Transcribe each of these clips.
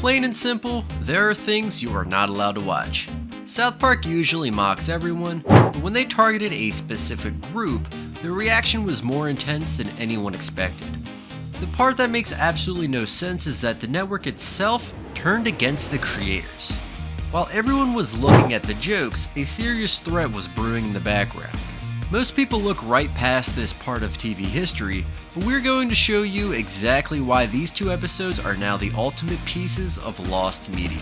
Plain and simple, there are things you are not allowed to watch. South Park usually mocks everyone, but when they targeted a specific group, the reaction was more intense than anyone expected. The part that makes absolutely no sense is that the network itself turned against the creators. While everyone was looking at the jokes, a serious threat was brewing in the background. Most people look right past this part of TV history, but we're going to show you exactly why these two episodes are now the ultimate pieces of lost media.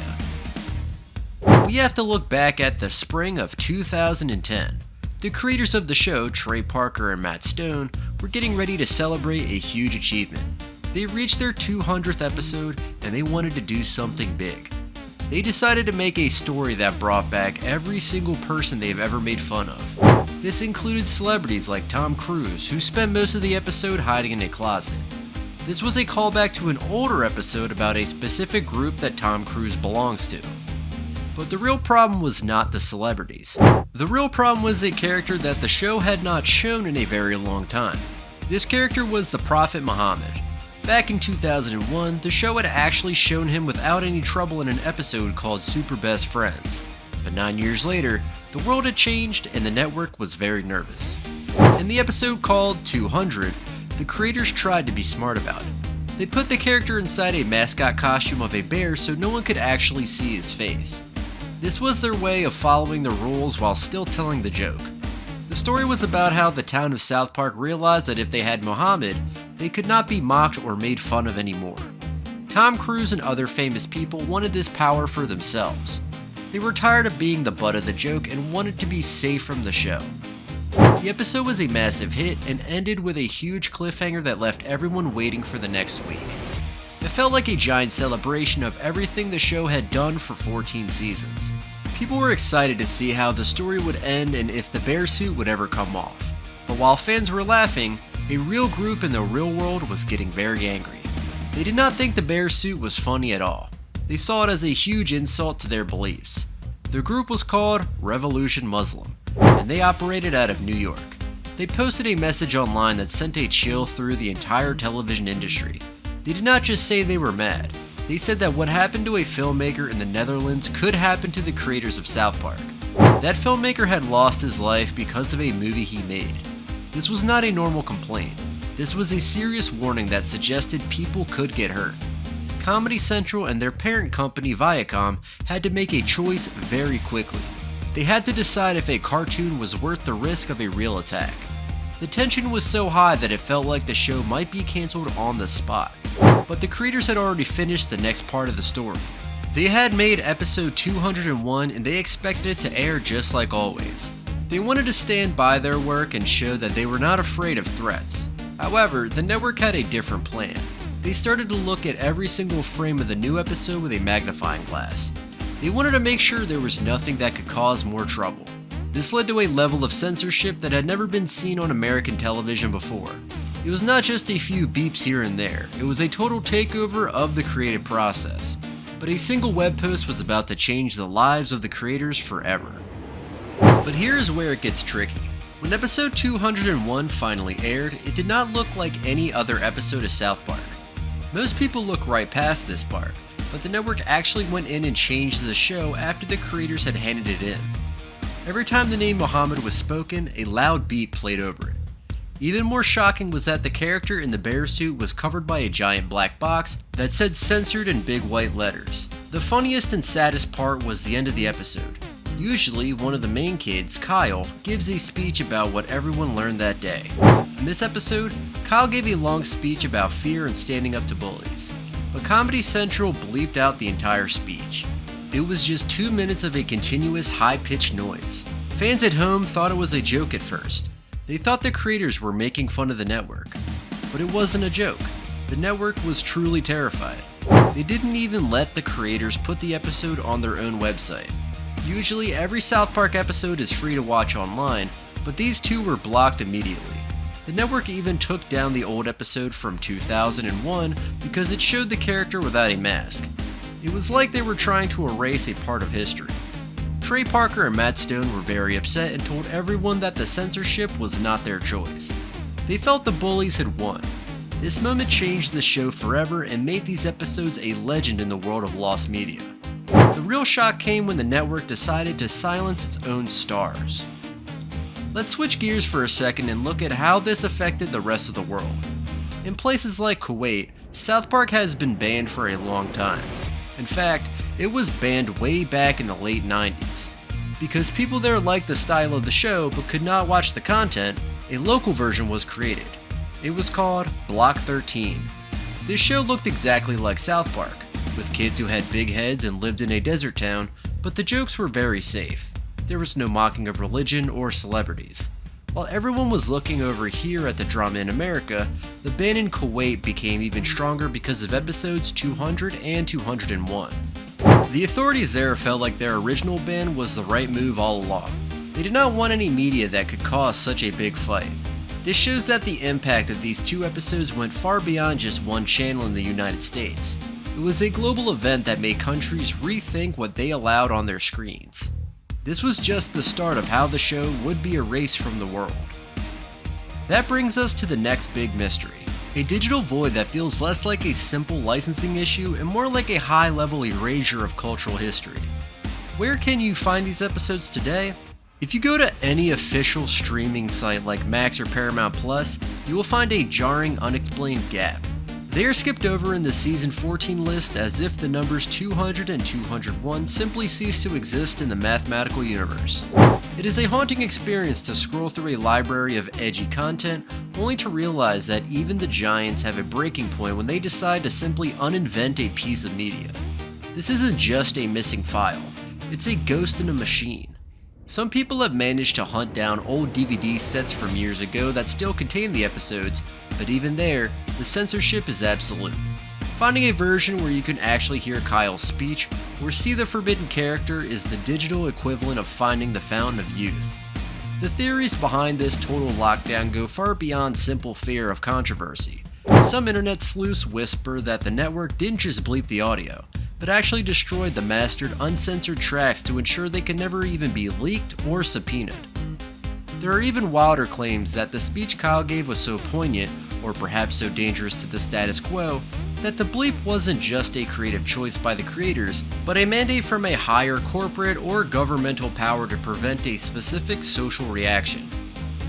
We have to look back at the spring of 2010. The creators of the show, Trey Parker and Matt Stone, were getting ready to celebrate a huge achievement. They reached their 200th episode and they wanted to do something big. They decided to make a story that brought back every single person they've ever made fun of. This included celebrities like Tom Cruise, who spent most of the episode hiding in a closet. This was a callback to an older episode about a specific group that Tom Cruise belongs to. But the real problem was not the celebrities. The real problem was a character that the show had not shown in a very long time. This character was the Prophet Muhammad. Back in 2001, the show had actually shown him without any trouble in an episode called Super Best Friends. But 9 years later, the world had changed and the network was very nervous. In the episode called 200, the creators tried to be smart about it. They put the character inside a mascot costume of a bear so no one could actually see his face. This was their way of following the rules while still telling the joke. The story was about how the town of South Park realized that if they had Muhammad, they could not be mocked or made fun of anymore. Tom Cruise and other famous people wanted this power for themselves. They were tired of being the butt of the joke and wanted to be safe from the show. The episode was a massive hit and ended with a huge cliffhanger that left everyone waiting for the next week. It felt like a giant celebration of everything the show had done for 14 seasons. People were excited to see how the story would end and if the bear suit would ever come off. But while fans were laughing, a real group in the real world was getting very angry. They did not think the bear suit was funny at all. They saw it as a huge insult to their beliefs. The group was called Revolution Muslim, and they operated out of New York. They posted a message online that sent a chill through the entire television industry. They did not just say they were mad. They said that what happened to a filmmaker in the Netherlands could happen to the creators of South Park. That filmmaker had lost his life because of a movie he made. This was not a normal complaint. This was a serious warning that suggested people could get hurt. Comedy Central and their parent company Viacom had to make a choice very quickly. They had to decide if a cartoon was worth the risk of a real attack. The tension was so high that it felt like the show might be cancelled on the spot. But the creators had already finished the next part of the story. They had made episode 201 and they expected it to air just like always. They wanted to stand by their work and show that they were not afraid of threats. However, the network had a different plan. They started to look at every single frame of the new episode with a magnifying glass. They wanted to make sure there was nothing that could cause more trouble. This led to a level of censorship that had never been seen on American television before. It was not just a few beeps here and there, it was a total takeover of the creative process. But a single web post was about to change the lives of the creators forever. But here's where it gets tricky. When episode 201 finally aired, it did not look like any other episode of South Park. Most people look right past this part, but the network actually went in and changed the show after the creators had handed it in. Every time the name Muhammad was spoken, a loud beep played over it. Even more shocking was that the character in the bear suit was covered by a giant black box that said censored in big white letters. The funniest and saddest part was the end of the episode. Usually, one of the main kids, Kyle, gives a speech about what everyone learned that day. In this episode, Kyle gave a long speech about fear and standing up to bullies. But Comedy Central bleeped out the entire speech. It was just 2 minutes of a continuous high-pitched noise. Fans at home thought it was a joke at first. They thought the creators were making fun of the network. But it wasn't a joke. The network was truly terrified. They didn't even let the creators put the episode on their own website. Usually every South Park episode is free to watch online, but these two were blocked immediately. The network even took down the old episode from 2001 because it showed the character without a mask. It was like they were trying to erase a part of history. Trey Parker and Matt Stone were very upset and told everyone that the censorship was not their choice. They felt the bullies had won. This moment changed the show forever and made these episodes a legend in the world of lost media. The real shock came when the network decided to silence its own stars. Let's switch gears for a second and look at how this affected the rest of the world. In places like Kuwait, South Park has been banned for a long time. In fact, it was banned way back in the late 90s. Because people there liked the style of the show but could not watch the content, a local version was created. It was called Block 13. This show looked exactly like South Park, with kids who had big heads and lived in a desert town, but the jokes were very safe. There was no mocking of religion or celebrities. While everyone was looking over here at the drama in America, the ban in Kuwait became even stronger because of episodes 200 and 201. The authorities there felt like their original ban was the right move all along. They did not want any media that could cause such a big fight. This shows that the impact of these two episodes went far beyond just one channel in the United States. It was a global event that made countries rethink what they allowed on their screens. This was just the start of how the show would be erased from the world. That brings us to the next big mystery, a digital void that feels less like a simple licensing issue and more like a high-level erasure of cultural history. Where can you find these episodes today? If you go to any official streaming site like Max or Paramount Plus, you will find a jarring, unexplained gap. They are skipped over in the Season 14 list as if the numbers 200 and 201 simply cease to exist in the mathematical universe. It is a haunting experience to scroll through a library of edgy content, only to realize that even the giants have a breaking point when they decide to simply uninvent a piece of media. This isn't just a missing file, it's a ghost in a machine. Some people have managed to hunt down old DVD sets from years ago that still contain the episodes, but even there, the censorship is absolute. Finding a version where you can actually hear Kyle's speech or see the forbidden character is the digital equivalent of finding the fountain of youth. The theories behind this total lockdown go far beyond simple fear of controversy. Some internet sleuths whisper that the network didn't just bleep the audio, but actually destroyed the mastered, uncensored tracks to ensure they could never even be leaked or subpoenaed. There are even wilder claims that the speech Kyle gave was so poignant, or perhaps so dangerous to the status quo, that the bleep wasn't just a creative choice by the creators, but a mandate from a higher corporate or governmental power to prevent a specific social reaction.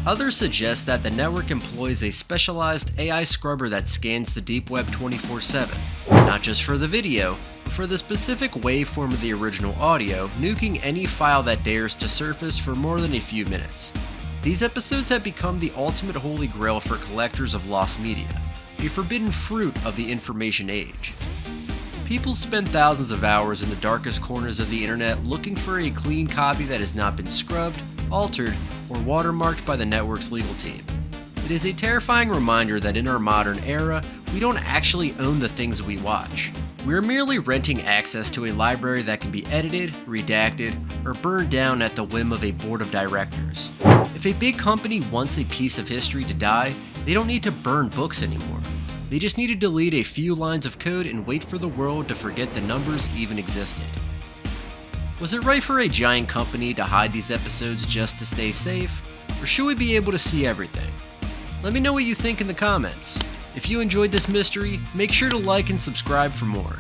Others suggest that the network employs a specialized AI scrubber that scans the deep web 24/7, not just for the video, but for the specific waveform of the original audio, nuking any file that dares to surface for more than a few minutes. These episodes have become the ultimate holy grail for collectors of lost media, a forbidden fruit of the information age. People spend thousands of hours in the darkest corners of the internet looking for a clean copy that has not been scrubbed, altered, or watermarked by the network's legal team. It is a terrifying reminder that in our modern era, we don't actually own the things we watch. We are merely renting access to a library that can be edited, redacted, or burned down at the whim of a board of directors. If a big company wants a piece of history to die, they don't need to burn books anymore. They just need to delete a few lines of code and wait for the world to forget the numbers even existed. Was it right for a giant company to hide these episodes just to stay safe? Or should we be able to see everything? Let me know what you think in the comments. If you enjoyed this mystery, make sure to like and subscribe for more.